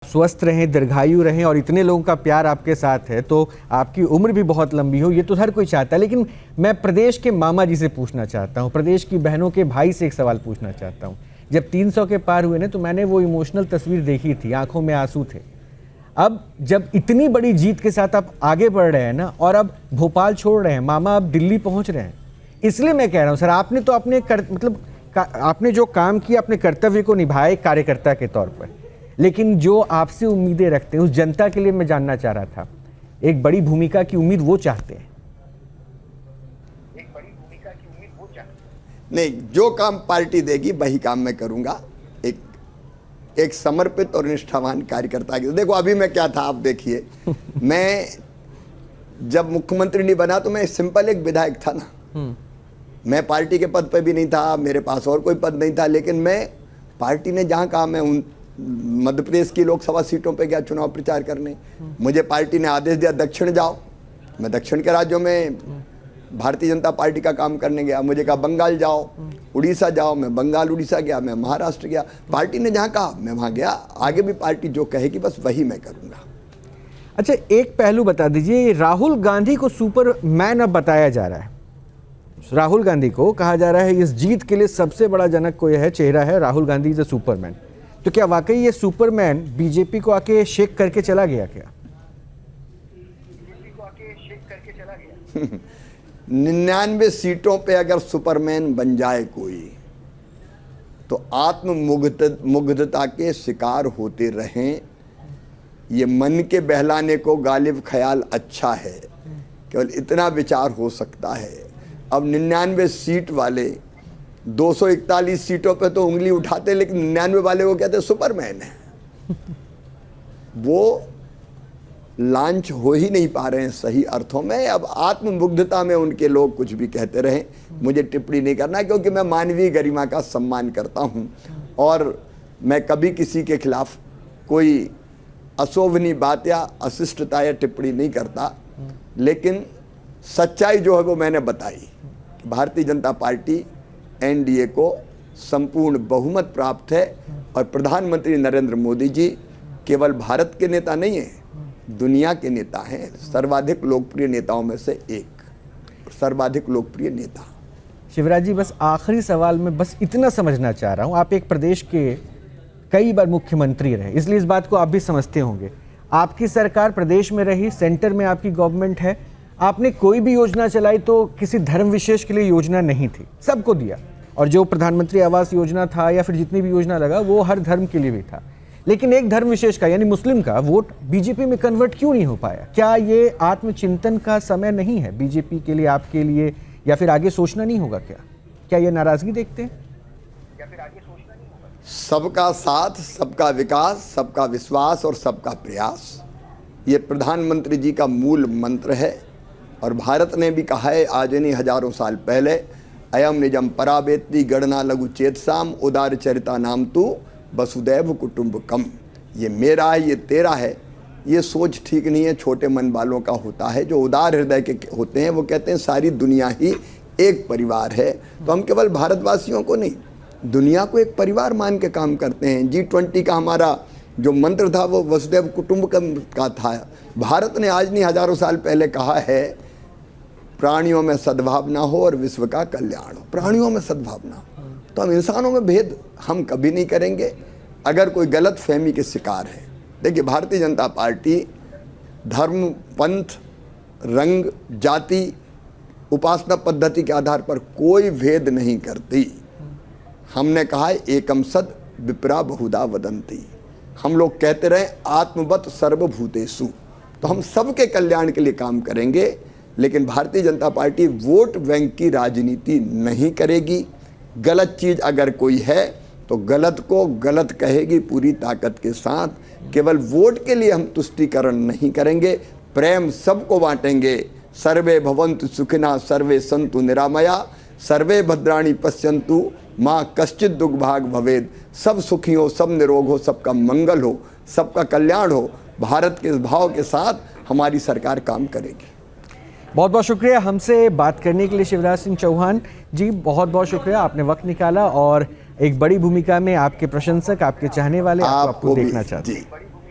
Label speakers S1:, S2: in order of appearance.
S1: स्वस्थ रहें, दीर्घायु रहें और इतने लोगों का प्यार आपके साथ है तो आपकी उम्र भी बहुत लंबी हो, ये तो हर कोई चाहता है। लेकिन मैं प्रदेश के मामा जी से पूछना चाहता हूँ, प्रदेश की बहनों के भाई से एक सवाल पूछना चाहता हूँ। जब 300 के पार हुए ना तो मैंने वो इमोशनल तस्वीर देखी थी, आंखों में आंसू थे। अब जब इतनी बड़ी जीत के साथ आप आगे बढ़ रहे हैं ना, और अब भोपाल छोड़ रहे हैं, मामा अब दिल्ली पहुंच रहे हैं, इसलिए मैं कह रहा हूँ सर, आपने तो अपने आपने जो काम किया अपने कर्तव्य को निभाए कार्यकर्ता के तौर पर, लेकिन जो आपसे उम्मीदें रखते हैं उस जनता के लिए मैं जानना चाह रहा था। एक बड़ी भूमिका की उम्मीद वो चाहते हैं,
S2: नहीं, जो काम पार्टी देगी वही काम मैं करूंगा। एक समर्पित और निष्ठावान कार्यकर्ता की। देखो अभी मैं क्या था, आप देखिए मैं जब मुख्यमंत्री नहीं बना तो मैं सिंपल एक विधायक था ना, मैं पार्टी के पद पे भी नहीं था, मेरे पास और कोई पद नहीं था, लेकिन मैं पार्टी ने जहाँ कहा मैं उन मध्य प्रदेश की लोकसभा सीटों पे गया चुनाव प्रचार करने। मुझे पार्टी ने आदेश दिया दक्षिण जाओ, मैं दक्षिण के राज्यों में भारतीय जनता पार्टी का काम करने गया। मुझे कहा बंगाल जाओ, उड़ीसा जाओ, मैं बंगाल उड़ीसा गया, मैं महाराष्ट्र गया। पार्टी ने जहाँ कहा मैं वहाँ गया। आगे भी पार्टी जो कहेगी बस वही मैं करूँगा।
S1: अच्छा, एक पहलू बता दीजिए, राहुल गांधी को सुपरमैन अब बताया जा रहा है। राहुल गांधी को कहा जा रहा है इस जीत के लिए सबसे बड़ा जनक कोई है, चेहरा है Rahul Gandhi is a Superman. तो क्या वाकई ये सुपरमैन बीजेपी को आके शेक करके चला गया क्या?
S2: 99 सीटों पे अगर सुपरमैन बन जाए कोई तो आत्ममुग्धता के शिकार होते रहें। ये मन के बहलाने को गालिब ख्याल अच्छा है, केवल इतना विचार हो सकता है। अब 99 सीट वाले 241 सीटों पे तो उंगली उठाते, लेकिन 99 वाले वो कहते सुपरमैन है। वो लॉन्च हो ही नहीं पा रहे हैं सही अर्थों में। अब आत्ममुग्धता में उनके लोग कुछ भी कहते रहें, मुझे टिप्पणी नहीं करना, क्योंकि मैं मानवीय गरिमा का सम्मान करता हूं और मैं कभी किसी के खिलाफ कोई अशोभनीय बात या अशिष्टता या टिप्पणी नहीं करता। लेकिन सच्चाई जो है वो मैंने बताई। भारतीय जनता पार्टी एनडीए को संपूर्ण बहुमत प्राप्त है और प्रधानमंत्री नरेंद्र मोदी जी केवल भारत के नेता नहीं हैं, दुनिया के नेता हैं। सर्वाधिक लोकप्रिय नेताओं में से एक, सर्वाधिक लोकप्रिय नेता।
S1: शिवराज जी, बस आखिरी सवाल में बस इतना समझना चाह रहा हूं, आप एक प्रदेश के कई बार मुख्यमंत्री रहे, इसलिए इस बात को आप भी समझते होंगे। आपकी सरकार प्रदेश में रही, सेंटर में आपकी गवर्नमेंट है, आपने कोई भी योजना चलाई तो किसी धर्म विशेष के लिए योजना नहीं थी, सबको दिया। और जो प्रधानमंत्री आवास योजना था या फिर जितनी भी योजना लगा वो हर धर्म के लिए भी था। लेकिन एक धर्म विशेष का यानी मुस्लिम का वोट बीजेपी में कन्वर्ट क्यों नहीं हो पाया? क्या ये आत्मचिंतन का समय नहीं है बीजेपी के लिए, आपके लिए, या फिर आगे सोचना नहीं होगा? क्या ये नाराजगी देखते हैं या फिर आगे सोचना नहीं होगा?
S2: सबका साथ, सबका विकास, सबका विश्वास और सबका प्रयास, ये प्रधानमंत्री जी का मूल मंत्र है। और भारत ने भी कहा है आज नहीं हजारों साल पहले, अयम निजम परावेत्ति गणना लघु चेतसाम उदार चरिता नाम तू वसुदैव कुटुंबकम। ये मेरा है, ये तेरा है, ये सोच ठीक नहीं है, छोटे मन वालों का होता है। जो उदार हृदय के होते हैं वो कहते हैं सारी दुनिया ही एक परिवार है। तो हम केवल भारतवासियों को नहीं, दुनिया को एक परिवार मान के काम करते हैं। G20 का हमारा जो मंत्र था वो वसुदैव कुटुंबकम का था। भारत ने आज नहीं हजारों साल पहले कहा है प्राणियों में सद्भावना हो और विश्व का कल्याण हो। प्राणियों में सद्भावना हो, तो हम इंसानों में भेद हम कभी नहीं करेंगे अगर कोई गलत फहमी के शिकार है। देखिए, भारतीय जनता पार्टी धर्म, पंथ, रंग, जाति, उपासना पद्धति के आधार पर कोई भेद नहीं करती। हमने कहा है एकम सद विप्रा बहुधा वदंती। हम लोग कहते रहे आत्मवत सर्वभूतेषु, तो हम सबके कल्याण के लिए काम करेंगे। लेकिन Bharatiya Janata party vote bank की राजनीति नहीं करेगी। गलत चीज़ अगर कोई है तो गलत को गलत कहेगी पूरी ताकत के साथ। केवल वोट के लिए हम तुष्टीकरण नहीं करेंगे, प्रेम सबको बांटेंगे। सर्वे भवन्तु सुखिनः सर्वे सन्तु निरामया सर्वे भद्राणि पश्यन्तु माँ कश्चित् दुर्भाग् भवेद। सब सुखी हो, सब निरोग हो, सबका मंगल हो, सबका कल्याण हो। भारत के इस भाव के साथ हमारी सरकार काम करेगी।
S1: बहुत बहुत शुक्रिया हमसे बात करने के लिए शिवराज सिंह चौहान जी, बहुत बहुत शुक्रिया, आपने वक्त निकाला और एक बड़ी भूमिका में आपके प्रशंसक, आपके चाहने वाले आपको देखना चाहते हैं।